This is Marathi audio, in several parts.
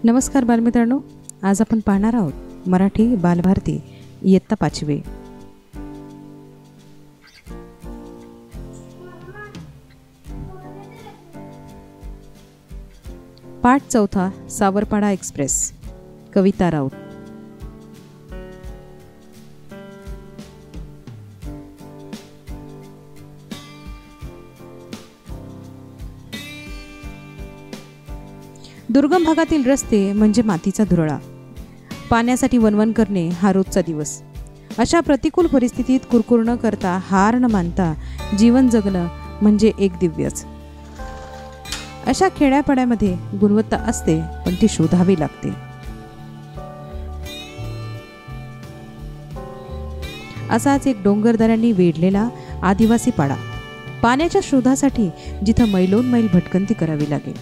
नमस्कार बालमित्रांनो, आज आपण पाहणार आहोत मराठी बालभारती इयत्ता 5वी. पाठ 4 सावरपाडा एक्सप्रेस. कविता राऊत. दुर्गम भागातील रस्ते म्हणजे मातीचा धुरळा. पाण्यासाठी वणवण करणे हा रोजचा दिवस. अशा प्रतिकूल परिस्थितीत कुरकुर न करता, हार न मानता जीवन जगणं म्हणजे एक दिव्यच. अशा खेड्यापाड्यामध्ये गुणवत्ता असते, पण ती शोधावी लागते. असाच एक डोंगरदऱ्यांनी वेढलेला आदिवासी पाडा. पाण्याच्या शोधासाठी जिथं मैलोन मैल भटकंती करावी लागेल,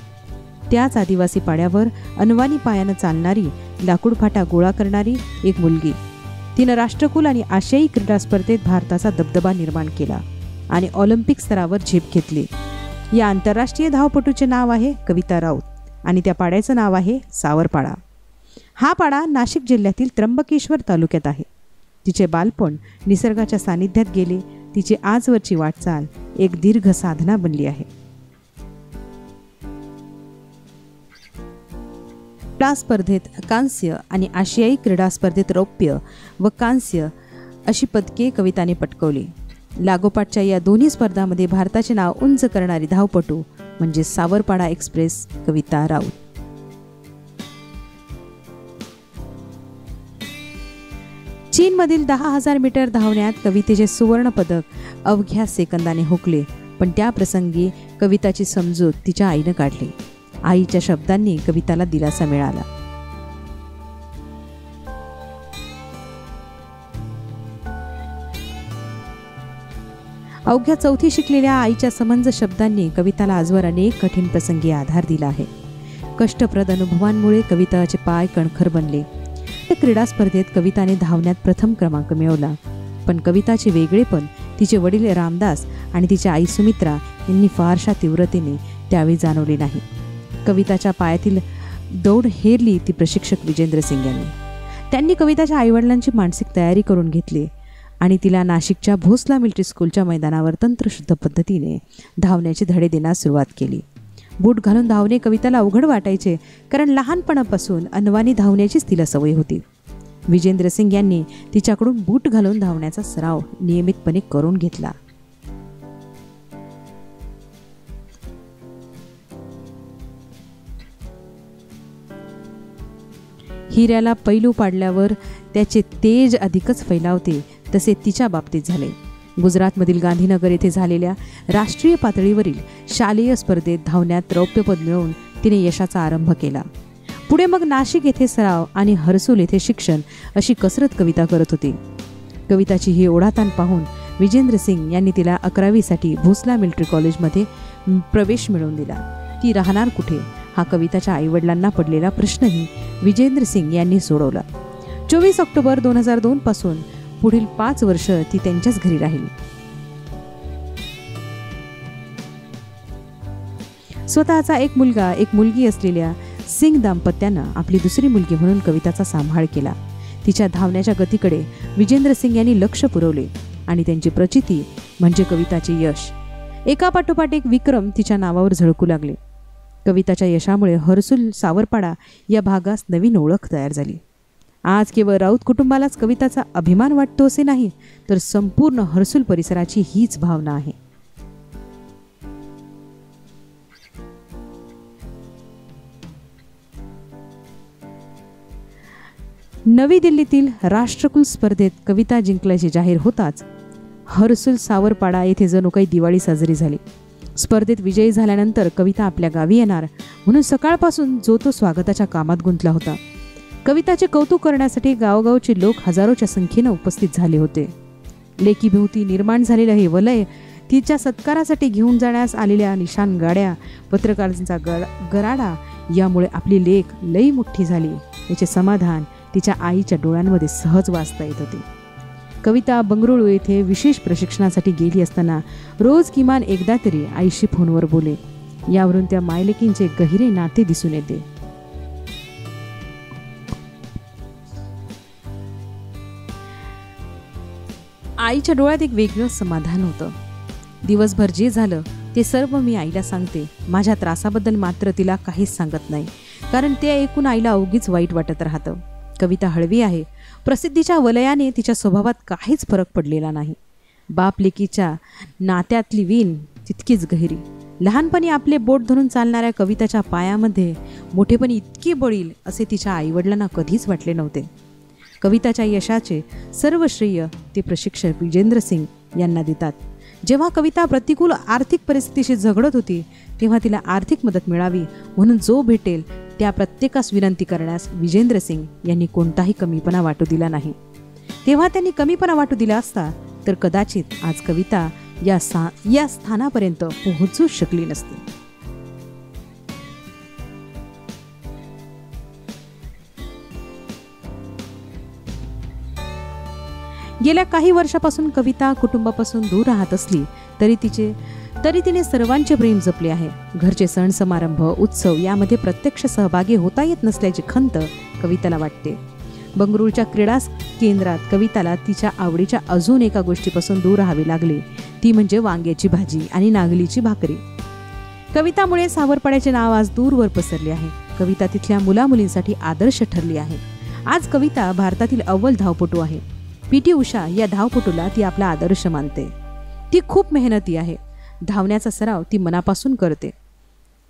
त्याच आदिवासी पाड्यावर अनवाणी पायानं चालणारी, लाकूड फाटा गोळा करणारी एक मुलगी. तिनं राष्ट्रकुल आणि आशियाई क्रीडा स्पर्धेत भारताचा दबदबा निर्माण केला आणि ऑलिम्पिक स्तरावर झेप घेतली. या आंतरराष्ट्रीय धावपटूचे नाव आहे कविता राऊत आणि त्या पाड्याचं नाव आहे सावरपाडा. हा पाडा नाशिक जिल्ह्यातील त्र्यंबकेश्वर तालुक्यात आहे. तिचे बालपण निसर्गाच्या सानिध्यात गेले. तिची आजवरची वाटचाल एक दीर्घ साधना बनली आहे. क्रीडा स्पर्धेत कांस्य आणि आशियाई क्रीडा स्पर्धेत रौप्य व कांस्य अशी पदके कविताने पटकवली. लागोपाठच्या या दोन्ही स्पर्धांमध्ये भारताचे नाव उंच करणारी धावपटू म्हणजे सावरपाडा एक्सप्रेस कविता राऊत. चीनमधील 10,000 मीटर धावण्यात कवितेचे सुवर्ण पदक अवघ्या सेकंदाने हुकले. पण त्या प्रसंगी कविताची समजूत तिच्या आईनं काढली. आईच्या शब्दांनी कविताला दिलासा मिळाला. अवघ्या 4थी शिकलेल्या आईच्या समंज शब्दांनी कविताला आजवर अनेक कठीण प्रसंगी आधार दिला आहे. कष्टप्रद अनुभवांमुळे कविताचे पाय कणखर बनले. क्रीडा स्पर्धेत कविताने धावण्यात प्रथम क्रमांक मिळवला. पण कविताचे वेगळेपण तिचे वडील रामदास आणि तिची आई सुमित्रा यांनी फारशा तीव्रतेने त्यावेळी जाणवले नाही. कविताच्या पायातील दौड हेरली ती प्रशिक्षक विजेंद्र सिंग यांनी. त्यांनी कविताच्या आईवडिलांची मानसिक तयारी करून घेतली आणि तिला नाशिकच्या भोसला मिलिटरी स्कूलच्या मैदानावर तंत्रशुद्ध पद्धतीने धावण्याचे धडे देण्यास सुरुवात केली. बूट घालून धावणे कविताला अवघड वाटायचे, कारण लहानपणापासून अनवाणी धावण्याचीच तिला सवय होती. विजेंद्र सिंग यांनी तिच्याकडून बूट घालून धावण्याचा सराव नियमितपणे करून घेतला. हिऱ्याला पैलू पाडल्यावर त्याचे तेज अधिकच फैलावते, तसे तिच्या बाबतीत झाले. गुजरातमधील गांधीनगर येथे झालेल्या राष्ट्रीय पातळीवरील शालेय स्पर्धेत धावण्यात रौप्यपद मिळवून तिने यशाचा आरंभ केला. पुढे मग नाशिक येथे सराव आणि हर्सूल येथे शिक्षण अशी कसरत कविता करत होती. कविताची ही ओढाताण पाहून विजेंद्र सिंग यांनी तिला 11वीसाठी भोसला मिलिटरी कॉलेजमध्ये प्रवेश मिळवून दिला. ती राहणार कुठे हा कविताच्या आईवडिलांना पडलेला प्रश्नही विजेंद्र सिंग यांनी सोडवला. 24 ऑक्टोबर 2002 पासून पुढील 5 वर्ष ती त्यांच्याच घरी राहिली. स्वतःचा एक मुलगा एक मुलगी असलेल्या सिंग दाम्पत्यानं आपली दुसरी मुलगी म्हणून कविताचा सांभाळ केला. तिच्या धावण्याच्या गतीकडे विजेंद्र सिंग यांनी लक्ष पुरवले आणि त्यांची प्रचिती म्हणजे कविताचे यश, एकापाठोपाठ एक विक्रम तिच्या नावावर झळकू लागले. कविताच्या यशामुळे हर्सूल सावरपाडा या भागास नवीन ओळख तयार झाली. आज केवळ राऊत कुटुंबालाच कविताचा अभिमान वाटतो असे नाही, तर संपूर्ण हर्सूल परिसराची हीच भावना आहे. नवी दिल्लीतील राष्ट्रकुल स्पर्धेत कविता जिंकल्याचे जाहीर होताच हर्सूल सावरपाडा येथे जणू काही दिवाळी साजरी झाली. स्पर्धेत विजयी झाल्यानंतर कविता आपल्या गावी येणार म्हणून सकाळपासून जो तो स्वागताच्या कामात गुंतला होता. कविताचे कौतुक करण्यासाठी गावगावचे लोक हजारोच्या संख्येने उपस्थित झाले होते. लेकीभोवती निर्माण झालेलं हे वलय, तिच्या सत्कारासाठी घेऊन जाण्यास आलेल्या निशाण गाड्या, पत्रकारांचा गराडा यामुळे आपली लेक लई मोठी झाली याचे समाधान तिच्या आईच्या डोळ्यांमध्ये सहज वाचता येत होते. कविता बंगळुरू येथे विशेष प्रशिक्षणासाठी गेली असताना रोज किमान एकदा तरी आईशी फोनवर बोले. यावरून त्या मायलेकींचे गहिरे नाते दिसून येते. आईच्या डोळ्यात एक वेगळं समाधान होतं. दिवसभर जे झालं ते सर्व मी आईला सांगते. माझ्या त्रासाबद्दल मात्र तिला काहीच सांगत नाही, कारण ते ऐकून आईला अवघीच वाईट वाटत राहतं. कविता हळवी आहे. प्रसिद्धीच्या वलयाने तिच्या स्वभावात काहीच फरक पडलेला नाही. बाप लेकीच्या नात्यातली वीण तितकीच गहिरी. लहानपणी आपले बोट धरून चालणाऱ्या कविताच्या पायामध्ये मोठेपणी इतकी बळील असे तिच्या आईवडिलांना कधीच वाटले नव्हते. कविताच्या यशाचे सर्व श्रेय ते प्रशिक्षक विजेंद्र सिंग यांना देतात. जेव्हा कविता प्रतिकूल आर्थिक परिस्थितीशी झगडत होती तेव्हा तिला आर्थिक मदत मिळावी म्हणून जो भेटेल त्या प्रत्येकास विनंती करण्यास विजेंद्र सिंग यांनी कोणताही कमीपणा वाटू दिला नाही. तेव्हा त्यांनी कमीपणा वाटू दिला असता तर कदाचित आज कविता या स्थानापर्यंत पोहोचू शकली नसती. गेल्या काही वर्षापासून कविता कुटुंबापासून दूर राहत असली तरी तिने सर्वांचे प्रेम जपले आहे. घरचे सण समारंभ उत्सव यामध्ये प्रत्यक्ष सहभागी होता येत नसल्याची खंत कविताला वाटते. बंगळुरूच्या क्रीडा केंद्रात कविताला तिच्या आवडीच्या अजून एका गोष्टीपासून दूर राहावे लागले, ती म्हणजे वांग्याची भाजी आणि नागलीची भाकरी. कवितामुळे सावरपाड्याचे नाव आज दूरवर पसरले आहे. कविता तिथल्या मुलामुलींसाठी आदर्श ठरली आहे. आज कविता भारतातील अव्वल धावपटू आहे. पी.टी. उषा या धावपटूला ती आपला आदर्श मानते. ती खूप मेहनती आहे. धावण्याचा सराव ती मनापासून करते.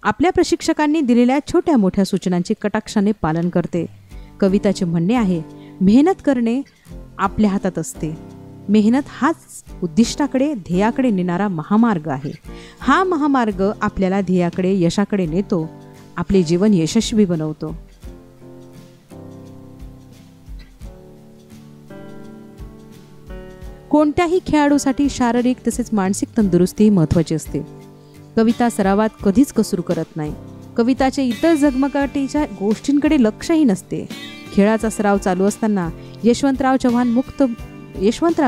आपल्या प्रशिक्षकांनी दिलेल्या छोट्या मोठ्या सूचनांचे कटाक्षाने पालन करते. कविताचे म्हणणे आहे, मेहनत करणे आपल्या हातात असते. मेहनत हाच उद्दिष्टाकडे ध्येयाकडे नेणारा महामार्ग आहे. हा महामार्ग आपल्याला ध्येयाकडे यशाकडे नेतो, आपले जीवन यशस्वी बनवतो. कोणत्याही खेळाडूसाठी शारीरिक तसेच मानसिक तंदुरुस्ती महत्त्वाची असते. कविता सरावात कधीच कसूर करत नाही. कविताचे इतर झगमगाटीच्या गोष्टींकडे लक्षही नसते. खेळाचा सराव चालू असताना यशवंतराव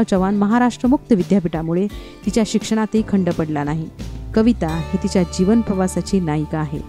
चव्हाण महाराष्ट्र मुक्त विद्यापीठामुळे तिच्या शिक्षणातही खंड पडला नाही. कविता ही तिच्या जीवन प्रवासाची नायिका आहे.